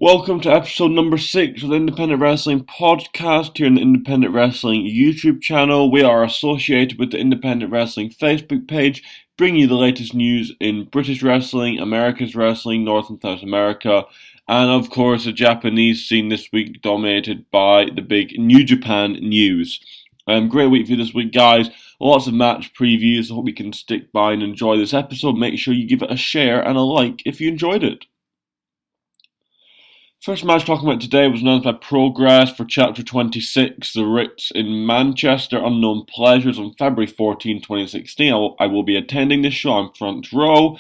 Welcome to episode number 6 of the Independent Wrestling Podcast here on the Independent Wrestling YouTube channel. We are associated with the Independent Wrestling Facebook page, bringing you the latest news in British wrestling, America's wrestling, North and South America, and of course the Japanese scene this week dominated by the big New Japan news. Great week for you this week, guys. Lots of match previews. I hope you can stick by and enjoy this episode. Make sure you give it a share and a like if you enjoyed it. First match talking about today was announced by Progress for Chapter 26, The Ritz in Manchester, Unknown Pleasures on February 14, 2016. I will be attending this show. I'm front row.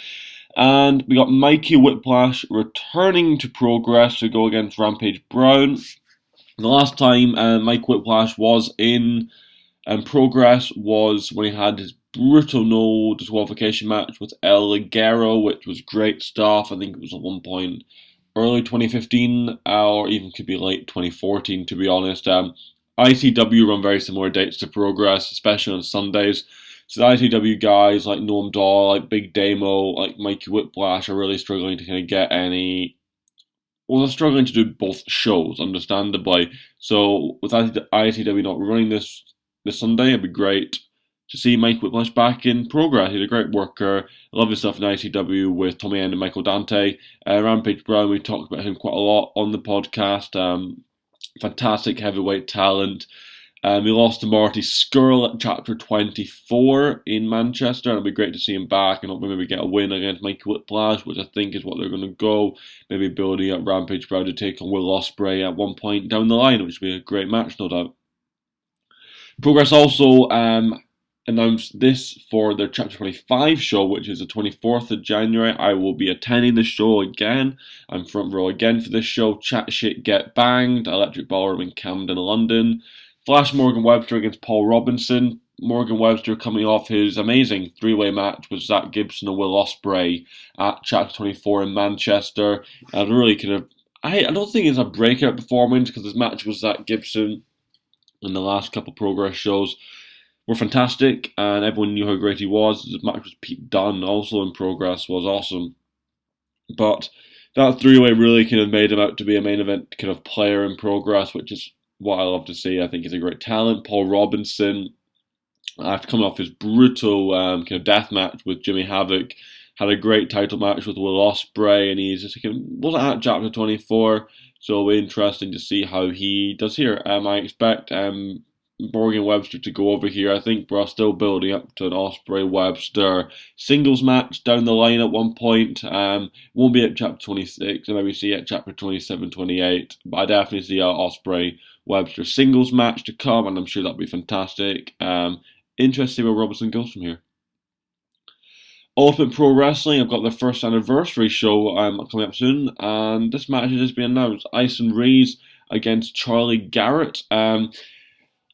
And we got Mikey Whiplash returning to Progress to go against Rampage Brown. The last time Mike Whiplash was in Progress was when he had his brutal no disqualification match with El Ligero, which was great stuff. I think it was at one point early 2015, or even could be late 2014, to be honest. ICW run very similar dates to Progress, especially on Sundays. So the ICW guys like Noam Dahl, like Big Damo, like Mikey Whiplash are really struggling to kind of get any. Well, they're struggling to do both shows, understandably. So with ICW not running this Sunday, it'd be great to see Mike Whiplash back in Progress. He's a great worker. I love his stuff in ICW with Tommy End and Michael Dante. Rampage Brown, we talked about him quite a lot on the podcast. Fantastic heavyweight talent. We lost to Marty Scurll at Chapter 24 in Manchester, and it'll be great to see him back and hopefully maybe get a win against Mike Whiplash, which I think is what they're going to go. Maybe building up Rampage Brown to take on Will Ospreay at one point down the line, which would be a great match, no doubt. Progress also announced this for their Chapter 25 show, which is the 24th of January. I will be attending the show again. I'm front row again for this show. Chat Shit Get Banged, Electric Ballroom in Camden, London. Flash Morgan Webster against Paul Robinson. Morgan Webster coming off his amazing three-way match with Zach Gibson and Will Ospreay at Chapter 24 in Manchester. And really kind of, I don't think it's a breakout performance because his match with Zach Gibson in the last couple Progress shows were fantastic, and everyone knew how great he was. His match with Pete Dunne, also in Progress, was awesome. But that three-way really kind of made him out to be a main event kind of player in Progress, which is what I love to see. I think he's a great talent. Paul Robinson, after coming off his brutal kind of death match with Jimmy Havoc, had a great title match with Will Ospreay, and he's just wasn't at Chapter 24, so it'll be interesting to see how he does here. I expect Morgan Webster to go over here. I think we're still building up to an Ospreay-Webster singles match down the line at one point. Won't be at Chapter 26, and maybe see it at Chapter 27, 28. But I definitely see an Ospreay-Webster singles match to come, and I'm sure that'll be fantastic. Interesting to see where Robinson goes from here. Ultimate Pro Wrestling, I've got their first anniversary show coming up soon, and this match has just been announced. Ison Rees against Charlie Garrett.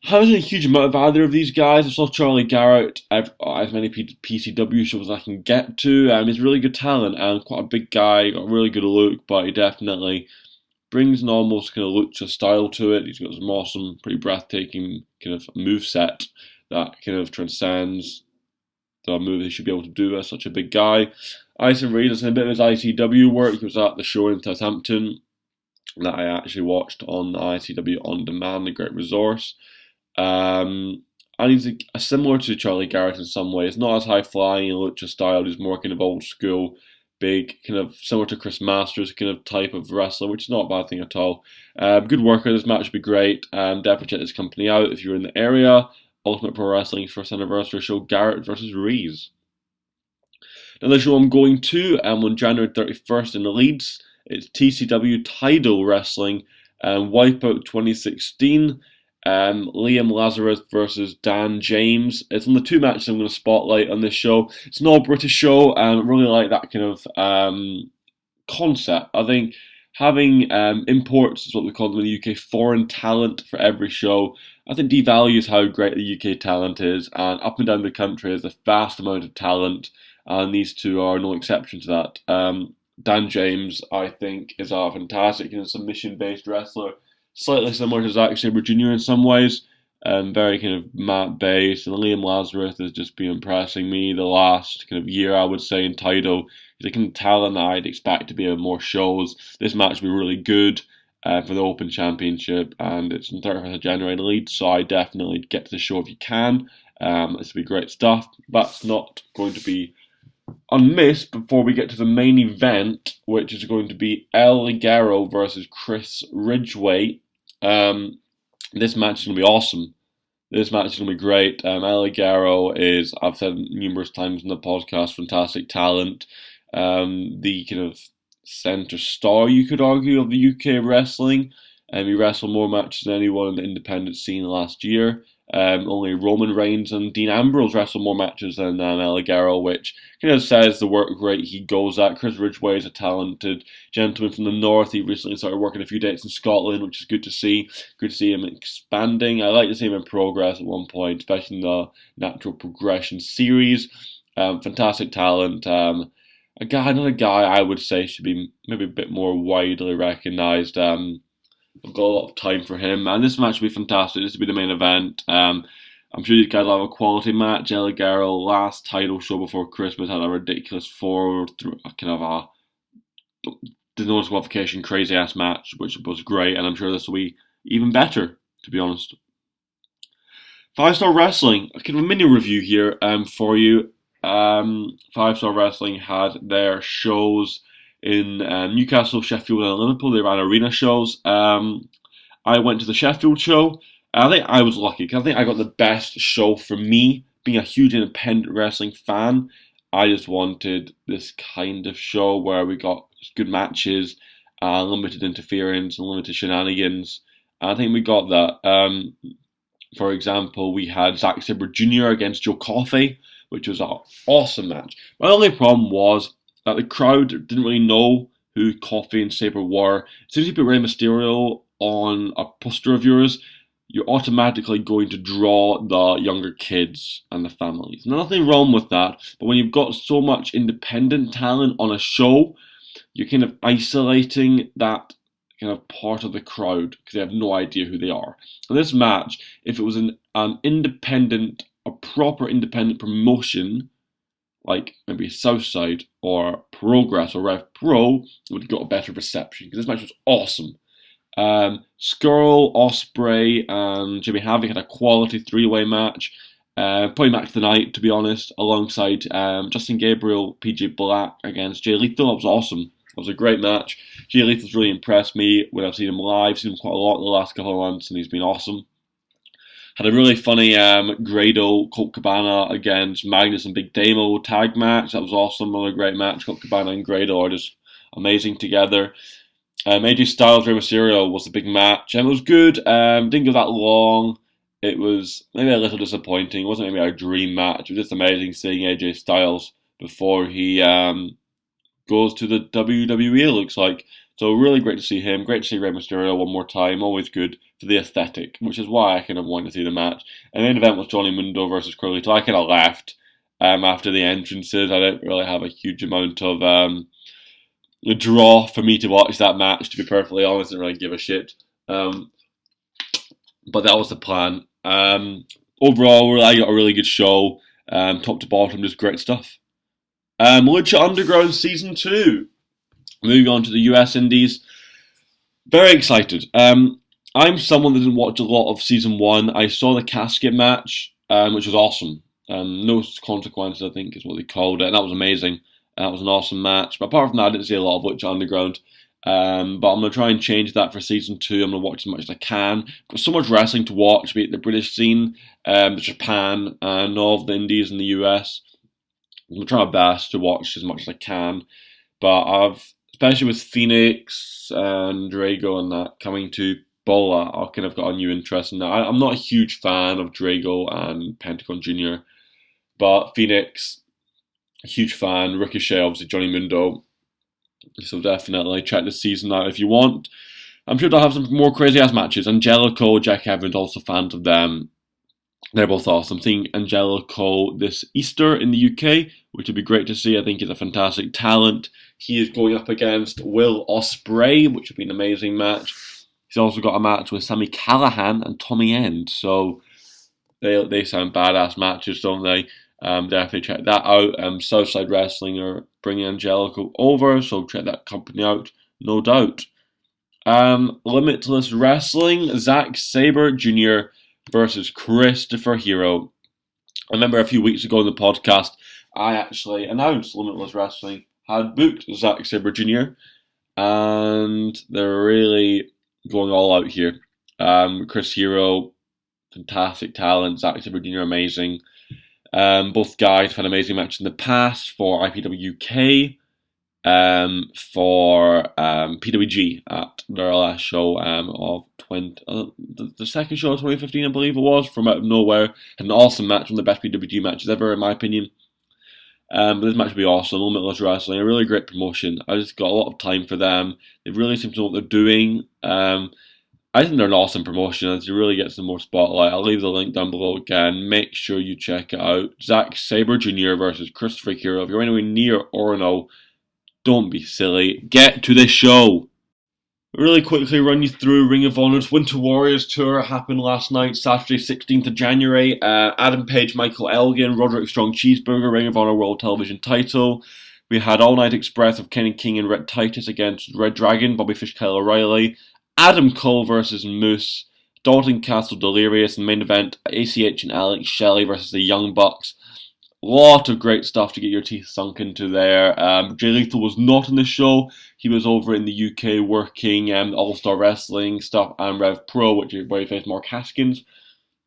Hasn't a huge amount of either of these guys. I saw Charlie Garrett as many PCW shows as I can get to. He's really good talent and quite a big guy, got a really good look, but he definitely brings an almost kind of lucha style to it. He's got some awesome, pretty breathtaking kind of moveset that kind of transcends the move he should be able to do as such a big guy. Ison Reed has done a bit of his ICW work. He was at the show in Southampton that I actually watched on the ICW On Demand, a great resource. And he's similar to Charlie Garrett in some ways, not as high flying in lucha style. He's more kind of old school, big, kind of similar to Chris Masters kind of type of wrestler, which is not a bad thing at all. Good worker. This match would be great. Definitely check this company out if you're in the area. Ultimate Pro Wrestling's first anniversary show, Garrett versus Rees. Another show I'm going to on January 31st in the Leeds. It's TCW Tidal Wrestling Wipeout 2016. Liam Lazarus versus Dan James. It's one of the two matches I'm going to spotlight on this show. It's an all-British show, and I really like that kind of concept. I think having imports, is what we call them in the UK, foreign talent for every show, I think devalues how great the UK talent is, and up and down the country there's a vast amount of talent, and these two are no exception to that. Dan James, I think, is a fantastic submission-based wrestler, slightly similar to Zack Sabre Jr. in some ways. very kind of mat based, and Liam Lazarus has just been impressing me the last kind of year, I would say, in Tidal. He's the kind of talent that I'd expect to be at more shows. This match will be really good for the Open Championship, and it's in 31st of January lead, so I definitely get to the show if you can. This will be great stuff. That's not going to be unmissed before we get to the main event, which is going to be El Ligero versus Chris Ridgway. This match is going to be awesome. This match is going to be great. El Ligero is, I've said numerous times in the podcast, fantastic talent. The kind of centre star, you could argue, of the UK wrestling. He wrestled more matches than anyone in the independent scene last year. Only Roman Reigns and Dean Ambrose wrestled more matches than El Ligero, which kind of says the work rate he goes at. Chris Ridgway is a talented gentleman from the north. He recently started working a few dates in Scotland, which is good to see. Good to see him expanding. I like to see him in progress at one point, especially in the Natural Progression series. Fantastic talent. Another guy I would say should be maybe a bit more widely recognised. I've got a lot of time for him, and this match will be fantastic. This will be the main event. I'm sure these guys will have a quality match. El Ligero, last title show before Christmas, had a ridiculous disqualification crazy ass match, which was great, and I'm sure this will be even better, to be honest. 5-Star Wrestling, a kind of a mini review here for you. 5-Star Wrestling had their shows in Newcastle, Sheffield, and Liverpool. They ran arena shows. I went to the Sheffield show. I think I was lucky because I think I got the best show for me. Being a huge independent wrestling fan, I just wanted this kind of show where we got good matches, limited interference, and limited shenanigans. And I think we got that. For example, we had Zack Sabre Jr. against Joe Coffey, which was an awesome match. My only problem was that the crowd didn't really know who Coffey and Sabre were. As soon as you put Rey Mysterio on a poster of yours, you're automatically going to draw the younger kids and the families. Nothing wrong with that, but when you've got so much independent talent on a show, you're kind of isolating that kind of part of the crowd because they have no idea who they are. And this match, if it was a proper independent promotion, like maybe Southside or Progress or Rev Pro, would have got a better reception because this match was awesome. Skrull, Ospreay, and Jimmy Havoc had a quality three-way match. Probably match of the night, to be honest, alongside Justin Gabriel, PJ Black against Jay Lethal. That was awesome. That was a great match. Jay Lethal's really impressed me when I've seen him live. Seen him quite a lot in the last couple of months, and he's been awesome. Had a really funny Grado, Colt Cabana against Magnus and Big Damo tag match. That was awesome. Another great match. Colt Cabana and Grado are just amazing together. AJ Styles, Rey Mysterio was a big match. It was good. Didn't go that long. It was maybe a little disappointing. It wasn't maybe a dream match. It was just amazing seeing AJ Styles before he goes to the WWE, it looks like. So really great to see him. Great to see Rey Mysterio one more time. Always good for the aesthetic, which is why I kind of wanted to see the match. And the main event was Johnny Mundo versus Curly. So I kind of left after the entrances. I didn't really have a huge amount of a draw for me to watch that match, to be perfectly honest. I didn't really give a shit. But that was the plan. Overall, I got a really good show. Top to bottom, just great stuff. Lucha Underground Season 2. Moving on to the US Indies. Very excited. I'm someone that didn't watch a lot of Season 1. I saw the casket match, which was awesome. No consequences, I think, is what they called it. And that was amazing. That was an awesome match. But apart from that, I didn't see a lot of Lucha Underground. But I'm going to try and change that for Season 2. I'm going to watch as much as I can. I've got so much wrestling to watch, be it the British scene, the Japan, and all of the Indies in the US. I'm going to try my best to watch as much as I can. But especially with Phoenix and Drago and that coming to Bola, I've kind of got a new interest in that. I'm not a huge fan of Drago and Pentagon Jr., but Phoenix, a huge fan. Ricochet, obviously Johnny Mundo. So definitely check this season out if you want. I'm sure they'll have some more crazy ass matches. Angelico, Jack Evans, also fans of them. They're both awesome. Seeing Angelico this Easter in the UK, which would be great to see. I think he's a fantastic talent. He is going up against Will Ospreay, which would be an amazing match. He's also got a match with Sami Callihan and Tommy End. So They sound badass matches, don't they? Definitely check that out. Southside Wrestling are bringing Angelico over, so check that company out, no doubt. Limitless Wrestling, Zack Sabre Jr. versus Christopher Hero. I remember a few weeks ago in the podcast, I actually announced Limitless Wrestling had booked Zack Sabre Jr. and they're really going all out here. Chris Hero, fantastic talent. Zack Sabre Jr. amazing. Both guys have had amazing matches in the past for IPW UK, for PWG at their last show of the second show of 2015, I believe it was, from out of nowhere. Had an awesome match, one of the best PWG matches ever, in my opinion. But this match will be awesome. Limitless Wrestling, a really great promotion. I just got a lot of time for them. They really seem to know what they're doing. I think they're an awesome promotion. It really gets them more spotlight. I'll leave the link down below again. Make sure you check it out. Zack Sabre Jr. versus Christopher Hero. If you're anywhere near Orono, don't be silly. Get to the show. Really quickly run you through Ring of Honor's Winter Warriors Tour. Happened last night, Saturday 16th of January. Adam Page, Michael Elgin, Roderick Strong Cheeseburger, Ring of Honor World Television title. We had All Night Express of Kenny King and Red Titus against Red Dragon, Bobby Fish, Kyle O'Reilly. Adam Cole versus Moose. Dalton Castle Delirious, and main event ACH and Alex Shelley versus the Young Bucks. Lot of great stuff to get your teeth sunk into there. Jay Lethal was not in the show. He was over in the UK working All-Star Wrestling stuff and Rev Pro, where he faced Mark Haskins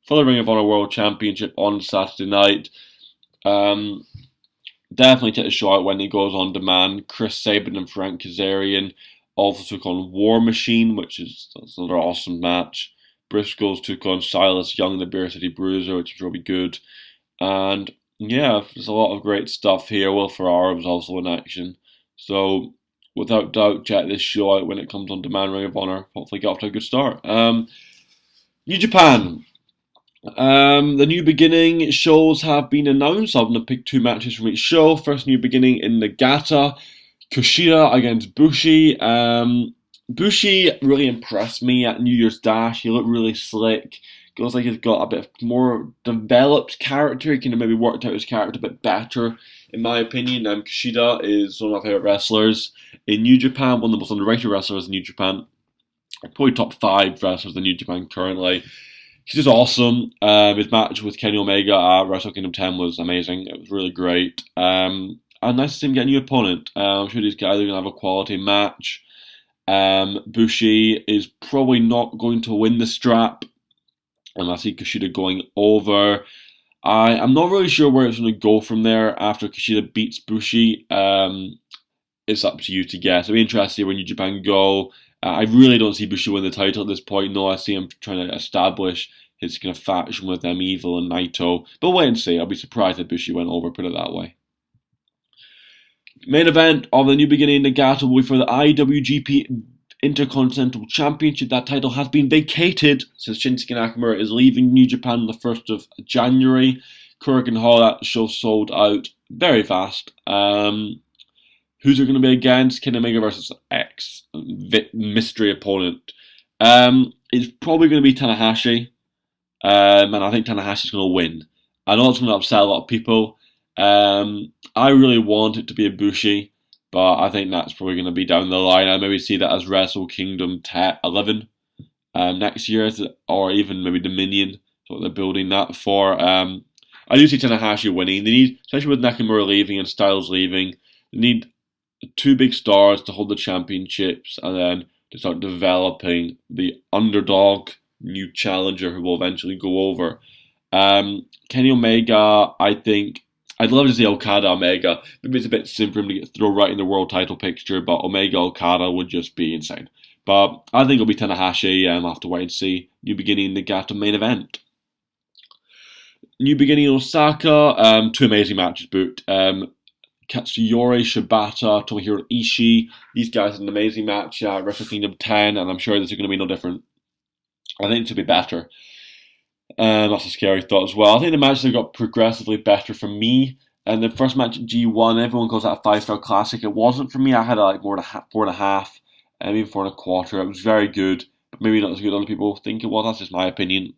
for the Ring of Honor World Championship on Saturday night. Definitely check the show out when it goes on demand. Chris Sabin and Frank Kazarian also took on War Machine, that's another awesome match. Briscoes took on Silas Young, the Beer City Bruiser, which was really good. And yeah, there's a lot of great stuff here. Will Ferrara was also in action. So, without doubt, check this show out when it comes on demand. Ring of Honor. Hopefully get off to a good start. New Japan. The New Beginning shows have been announced. I'm going to pick 2 matches from each show. First New Beginning in Nagata. Kushida against Bushi. Bushi really impressed me at New Year's Dash. He looked really slick. Feels like he's got a bit more developed character. He can have maybe worked out his character a bit better, in my opinion. Kushida is one of my favourite wrestlers in New Japan, one of the most underrated wrestlers in New Japan. Probably top 5 wrestlers in New Japan currently. He's just awesome. His match with Kenny Omega at Wrestle Kingdom 10 was amazing. It was really great. And nice to see him get a new opponent. I'm sure these guys are going to have a quality match. Bushi is probably not going to win the strap. And I see Kushida going over. I'm not really sure where it's going to go from there after Kushida beats Bushi. It's up to you to guess. It'll be interesting to see where New Japan go. I really don't see Bushi win the title at this point. No, I see him trying to establish his kind of faction with Evil and Naito. But wait and see. I'll be surprised if Bushi went over, put it that way. Main event of the New Beginning Nagata will be for the IWGP Intercontinental Championship. That title has been vacated since Shinsuke Nakamura is leaving New Japan on the 1st of January. Korakuen Hall, that show sold out very fast. Who's it going to be against? Kenny Omega versus X mystery opponent. It's probably going to be Tanahashi, and I think Tanahashi's going to win. I know it's going to upset a lot of people. I really want it to be a Bushi, but I think that's probably going to be down the line. I maybe see that as Wrestle Kingdom 11 next year, or even maybe Dominion. That's what they're building that for. I do see Tanahashi winning. They need, especially with Nakamura leaving and Styles leaving, they need 2 big stars to hold the championships and then to start developing the underdog new challenger who will eventually go over. Kenny Omega, I think, I'd love to see Okada Omega. Maybe it's a bit soon for him to get thrown right in the world title picture, but Omega Okada would just be insane. But I think it'll be Tanahashi. I'll have to wait and see. New Beginning Nagata main event. New Beginning Osaka. 2 amazing matches booked. Katsuyori Shibata, Tomohiro Ishii. These guys had an amazing match at Wrestle Kingdom 10, and I'm sure this is going to be no different. I think it will be better. That's a scary thought as well. I think the matches have got progressively better for me. And the first match at G1, everyone calls that a 5-star classic. It wasn't for me. I had like 4.5, maybe 4.25. It was very good, but maybe not as good as other people think it was. That's just my opinion.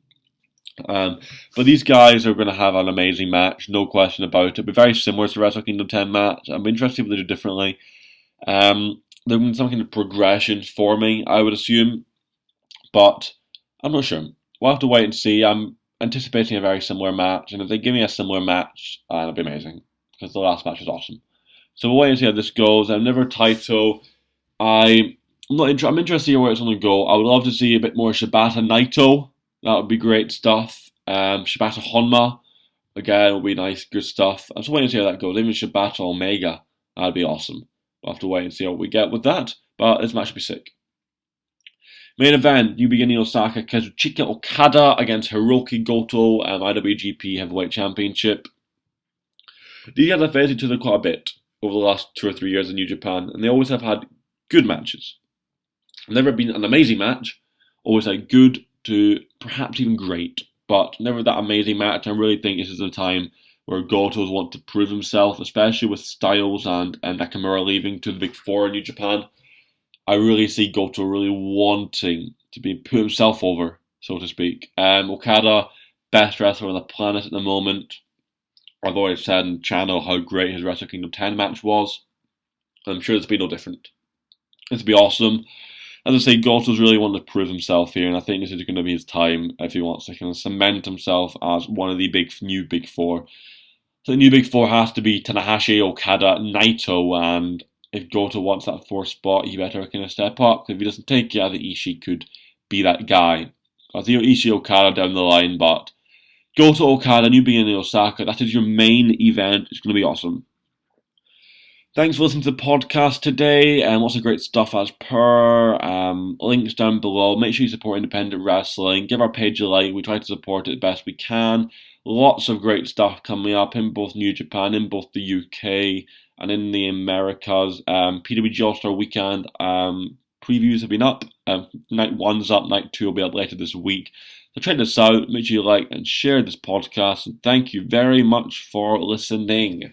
But these guys are going to have an amazing match, no question about it. It'll be very similar to the Wrestle Kingdom 10 match. I'm interested if they do differently. There'll be some kind of progression for me, I would assume, but I'm not sure. We'll have to wait and see. I'm anticipating a very similar match, and if they give me a similar match, it'll be amazing, because the last match was awesome. So we'll wait and see how this goes. I've never Taito. I'm I'm interested to see where it's going to go. I would love to see a bit more Shibata Naito. That would be great stuff. Shibata Honma, again, will be nice, good stuff. I'm just waiting to see how that goes. Even Shibata Omega, that'd be awesome. We'll have to wait and see what we get with that. But this match should be sick. Main event, New Beginning Osaka, Kazuchika Okada against Hiroki Goto, IWGP Heavyweight Championship. These guys have faced each other quite a bit over the last 2 or 3 years in New Japan, and they always have had good matches. Never been an amazing match, always had good to perhaps even great, but never that amazing match. I really think this is the time where Goto's want to prove himself, especially with Styles and Nakamura leaving to the Big Four in New Japan. I really see Goto really wanting to put himself over, so to speak. Okada, best wrestler on the planet at the moment. I've already said in channel how great his Wrestle Kingdom 10 match was. I'm sure this will be no different. This will be awesome. As I say, Goto's really wanting to prove himself here, and I think this is going to be his time if he wants to kind of cement himself as one of the new Big Four. So the new Big Four has to be Tanahashi, Okada, Naito, and if Goto wants that fourth spot, he better kind of step up. If he doesn't take it, I think Ishii could be that guy. I think Ishii Okada down the line, but Goto Okada, New Beginning Osaka, that is your main event. It's going to be awesome. Thanks for listening to the podcast today, and lots of great stuff as per. Links down below. Make sure you support independent wrestling. Give our page a like. We try to support it as best we can. Lots of great stuff coming up in both New Japan, in both the UK, and in the Americas. PWG All-Star Weekend previews have been up. Night 1's up, Night 2 will be up later this week. So check this out. Make sure you like and share this podcast. And thank you very much for listening.